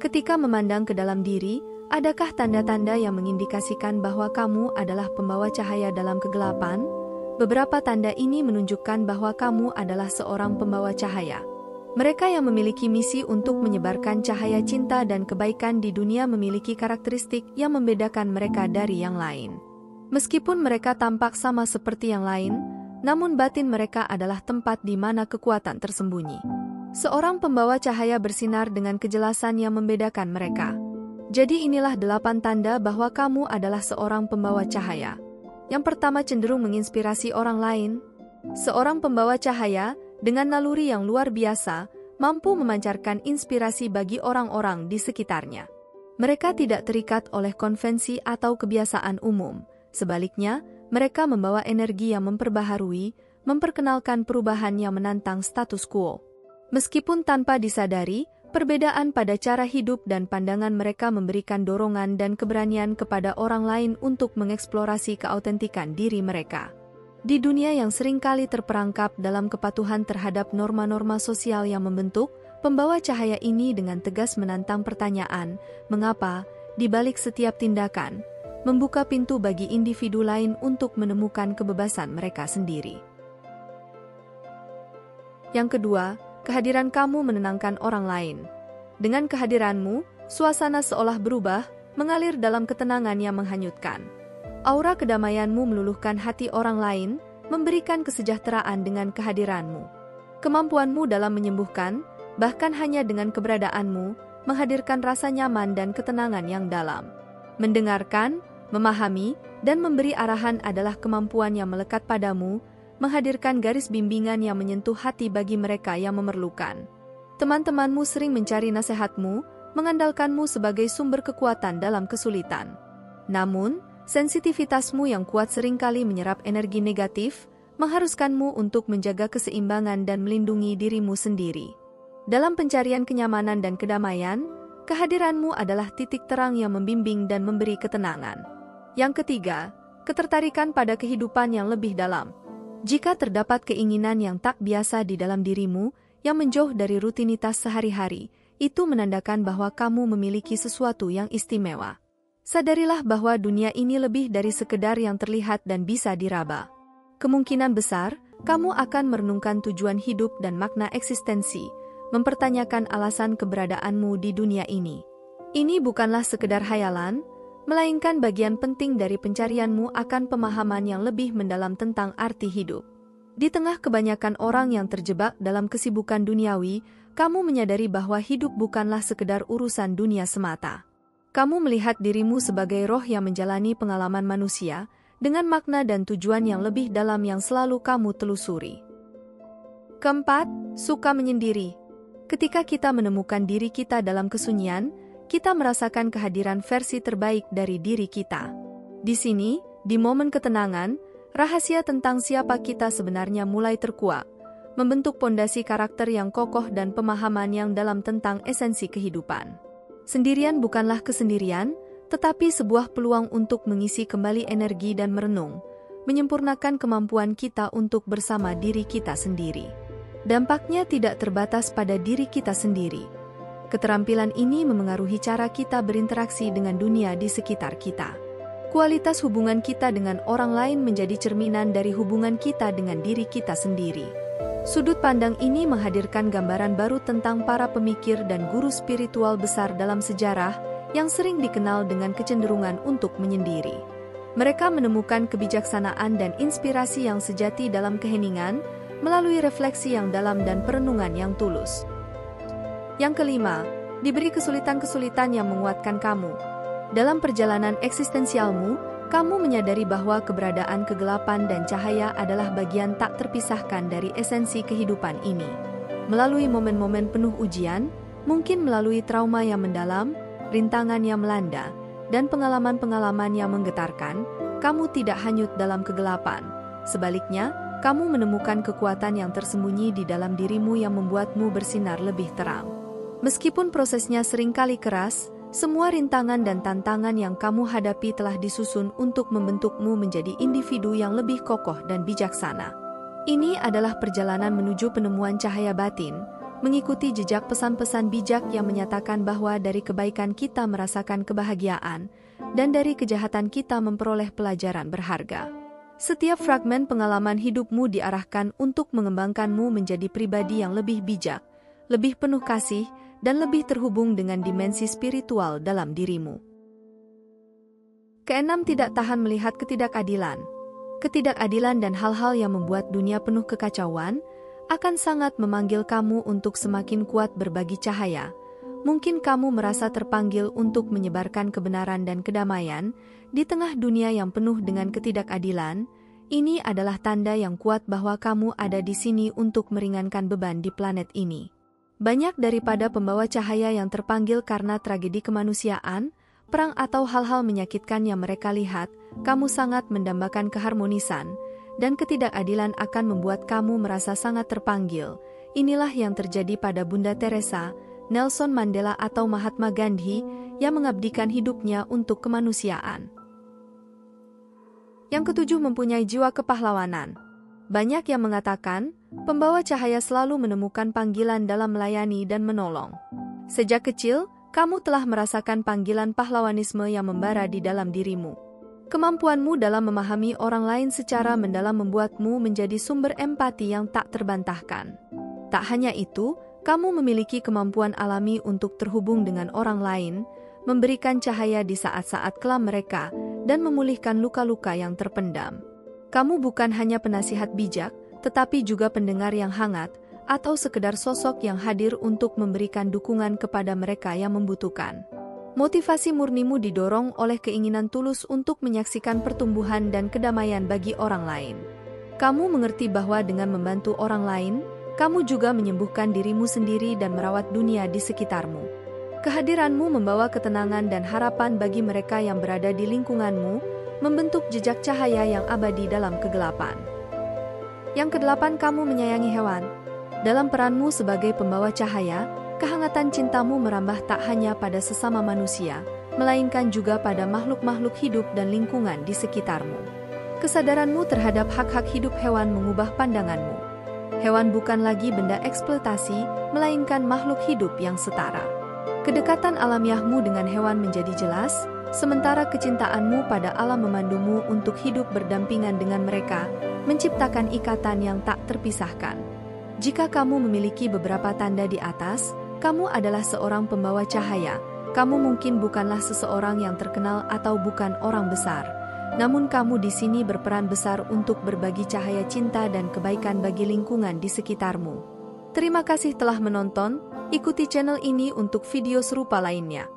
Ketika memandang ke dalam diri, adakah tanda-tanda yang mengindikasikan bahwa kamu adalah pembawa cahaya dalam kegelapan? Beberapa tanda ini menunjukkan bahwa kamu adalah seorang pembawa cahaya. Mereka yang memiliki misi untuk menyebarkan cahaya cinta dan kebaikan di dunia memiliki karakteristik yang membedakan mereka dari yang lain. Meskipun mereka tampak sama seperti yang lain, namun batin mereka adalah tempat di mana kekuatan tersembunyi. Seorang pembawa cahaya bersinar dengan kejelasan yang membedakan mereka. Jadi inilah 8 tanda bahwa kamu adalah seorang pembawa cahaya. Yang pertama, cenderung menginspirasi orang lain. Seorang pembawa cahaya dengan naluri yang luar biasa, mampu memancarkan inspirasi bagi orang-orang di sekitarnya. Mereka tidak terikat oleh konvensi atau kebiasaan umum. Sebaliknya, mereka membawa energi yang memperbaharui, memperkenalkan perubahan yang menantang status quo. Meskipun tanpa disadari, perbedaan pada cara hidup dan pandangan mereka memberikan dorongan dan keberanian kepada orang lain untuk mengeksplorasi keautentikan diri mereka. Di dunia yang seringkali terperangkap dalam kepatuhan terhadap norma-norma sosial yang membentuk, pembawa cahaya ini dengan tegas menantang pertanyaan, mengapa, di balik setiap tindakan, membuka pintu bagi individu lain untuk menemukan kebebasan mereka sendiri. Yang kedua, kehadiran kamu menenangkan orang lain. Dengan kehadiranmu, suasana seolah berubah, mengalir dalam ketenangan yang menghanyutkan. Aura kedamaianmu meluluhkan hati orang lain, memberikan kesejahteraan dengan kehadiranmu. Kemampuanmu dalam menyembuhkan, bahkan hanya dengan keberadaanmu, menghadirkan rasa nyaman dan ketenangan yang dalam. Mendengarkan, memahami, dan memberi arahan adalah kemampuan yang melekat padamu, menghadirkan garis bimbingan yang menyentuh hati bagi mereka yang memerlukan. Teman-temanmu sering mencari nasihatmu, mengandalkanmu sebagai sumber kekuatan dalam kesulitan. Namun, sensitivitasmu yang kuat seringkali menyerap energi negatif, mengharuskanmu untuk menjaga keseimbangan dan melindungi dirimu sendiri. Dalam pencarian kenyamanan dan kedamaian, kehadiranmu adalah titik terang yang membimbing dan memberi ketenangan. Yang ketiga, ketertarikan pada kehidupan yang lebih dalam. Jika terdapat keinginan yang tak biasa di dalam dirimu, yang menjauh dari rutinitas sehari-hari, itu menandakan bahwa kamu memiliki sesuatu yang istimewa. Sadarilah bahwa dunia ini lebih dari sekedar yang terlihat dan bisa diraba. Kemungkinan besar, kamu akan merenungkan tujuan hidup dan makna eksistensi, mempertanyakan alasan keberadaanmu di dunia ini. Ini bukanlah sekedar hayalan, melainkan bagian penting dari pencarianmu akan pemahaman yang lebih mendalam tentang arti hidup. Di tengah kebanyakan orang yang terjebak dalam kesibukan duniawi, kamu menyadari bahwa hidup bukanlah sekedar urusan dunia semata. Kamu melihat dirimu sebagai roh yang menjalani pengalaman manusia, dengan makna dan tujuan yang lebih dalam yang selalu kamu telusuri. Keempat, suka menyendiri. Ketika kita menemukan diri kita dalam kesunyian, kita merasakan kehadiran versi terbaik dari diri kita. Di sini, di momen ketenangan, rahasia tentang siapa kita sebenarnya mulai terkuak, membentuk pondasi karakter yang kokoh dan pemahaman yang dalam tentang esensi kehidupan. Sendirian bukanlah kesendirian, tetapi sebuah peluang untuk mengisi kembali energi dan merenung, menyempurnakan kemampuan kita untuk bersama diri kita sendiri. Dampaknya tidak terbatas pada diri kita sendiri. Keterampilan ini memengaruhi cara kita berinteraksi dengan dunia di sekitar kita. Kualitas hubungan kita dengan orang lain menjadi cerminan dari hubungan kita dengan diri kita sendiri. Sudut pandang ini menghadirkan gambaran baru tentang para pemikir dan guru spiritual besar dalam sejarah yang sering dikenal dengan kecenderungan untuk menyendiri. Mereka menemukan kebijaksanaan dan inspirasi yang sejati dalam keheningan, melalui refleksi yang dalam dan perenungan yang tulus. Yang kelima, diberi kesulitan-kesulitan yang menguatkan kamu. Dalam perjalanan eksistensialmu, kamu menyadari bahwa keberadaan kegelapan dan cahaya adalah bagian tak terpisahkan dari esensi kehidupan ini. Melalui momen-momen penuh ujian, mungkin melalui trauma yang mendalam, rintangan yang melanda, dan pengalaman-pengalaman yang menggetarkan, kamu tidak hanyut dalam kegelapan. Sebaliknya, kamu menemukan kekuatan yang tersembunyi di dalam dirimu yang membuatmu bersinar lebih terang. Meskipun prosesnya seringkali keras, semua rintangan dan tantangan yang kamu hadapi telah disusun untuk membentukmu menjadi individu yang lebih kokoh dan bijaksana. Ini adalah perjalanan menuju penemuan cahaya batin, mengikuti jejak pesan-pesan bijak yang menyatakan bahwa dari kebaikan kita merasakan kebahagiaan, dan dari kejahatan kita memperoleh pelajaran berharga. Setiap fragmen pengalaman hidupmu diarahkan untuk mengembangkanmu menjadi pribadi yang lebih bijak, lebih penuh kasih, dan lebih terhubung dengan dimensi spiritual dalam dirimu. Keenam, tidak tahan melihat ketidakadilan. Ketidakadilan dan hal-hal yang membuat dunia penuh kekacauan akan sangat memanggil kamu untuk semakin kuat berbagi cahaya. Mungkin kamu merasa terpanggil untuk menyebarkan kebenaran dan kedamaian di tengah dunia yang penuh dengan ketidakadilan. Ini adalah tanda yang kuat bahwa kamu ada di sini untuk meringankan beban di planet ini. Banyak daripada pembawa cahaya yang terpanggil karena tragedi kemanusiaan, perang atau hal-hal menyakitkan yang mereka lihat, kamu sangat mendambakan keharmonisan, dan ketidakadilan akan membuat kamu merasa sangat terpanggil. Inilah yang terjadi pada Bunda Teresa, Nelson Mandela atau Mahatma Gandhi yang mengabdikan hidupnya untuk kemanusiaan. Yang ketujuh, mempunyai jiwa kepahlawanan. Banyak yang mengatakan, pembawa cahaya selalu menemukan panggilan dalam melayani dan menolong. Sejak kecil, kamu telah merasakan panggilan pahlawanisme yang membara di dalam dirimu. Kemampuanmu dalam memahami orang lain secara mendalam membuatmu menjadi sumber empati yang tak terbantahkan. Tak hanya itu, kamu memiliki kemampuan alami untuk terhubung dengan orang lain, memberikan cahaya di saat-saat kelam mereka, dan memulihkan luka-luka yang terpendam. Kamu bukan hanya penasihat bijak, tetapi juga pendengar yang hangat, atau sekedar sosok yang hadir untuk memberikan dukungan kepada mereka yang membutuhkan. Motivasi murnimu didorong oleh keinginan tulus untuk menyaksikan pertumbuhan dan kedamaian bagi orang lain. Kamu mengerti bahwa dengan membantu orang lain, kamu juga menyembuhkan dirimu sendiri dan merawat dunia di sekitarmu. Kehadiranmu membawa ketenangan dan harapan bagi mereka yang berada di lingkunganmu, membentuk jejak cahaya yang abadi dalam kegelapan. Yang kedelapan, kamu menyayangi hewan. Dalam peranmu sebagai pembawa cahaya, kehangatan cintamu merambah tak hanya pada sesama manusia, melainkan juga pada makhluk-makhluk hidup dan lingkungan di sekitarmu. Kesadaranmu terhadap hak-hak hidup hewan mengubah pandanganmu. Hewan bukan lagi benda eksploitasi, melainkan makhluk hidup yang setara. Kedekatan alamiahmu dengan hewan menjadi jelas, sementara kecintaanmu pada alam memandumu untuk hidup berdampingan dengan mereka, menciptakan ikatan yang tak terpisahkan. Jika kamu memiliki beberapa tanda di atas, kamu adalah seorang pembawa cahaya. Kamu mungkin bukanlah seseorang yang terkenal atau bukan orang besar, namun kamu di sini berperan besar untuk berbagi cahaya cinta dan kebaikan bagi lingkungan di sekitarmu. Terima kasih telah menonton, ikuti channel ini untuk video serupa lainnya.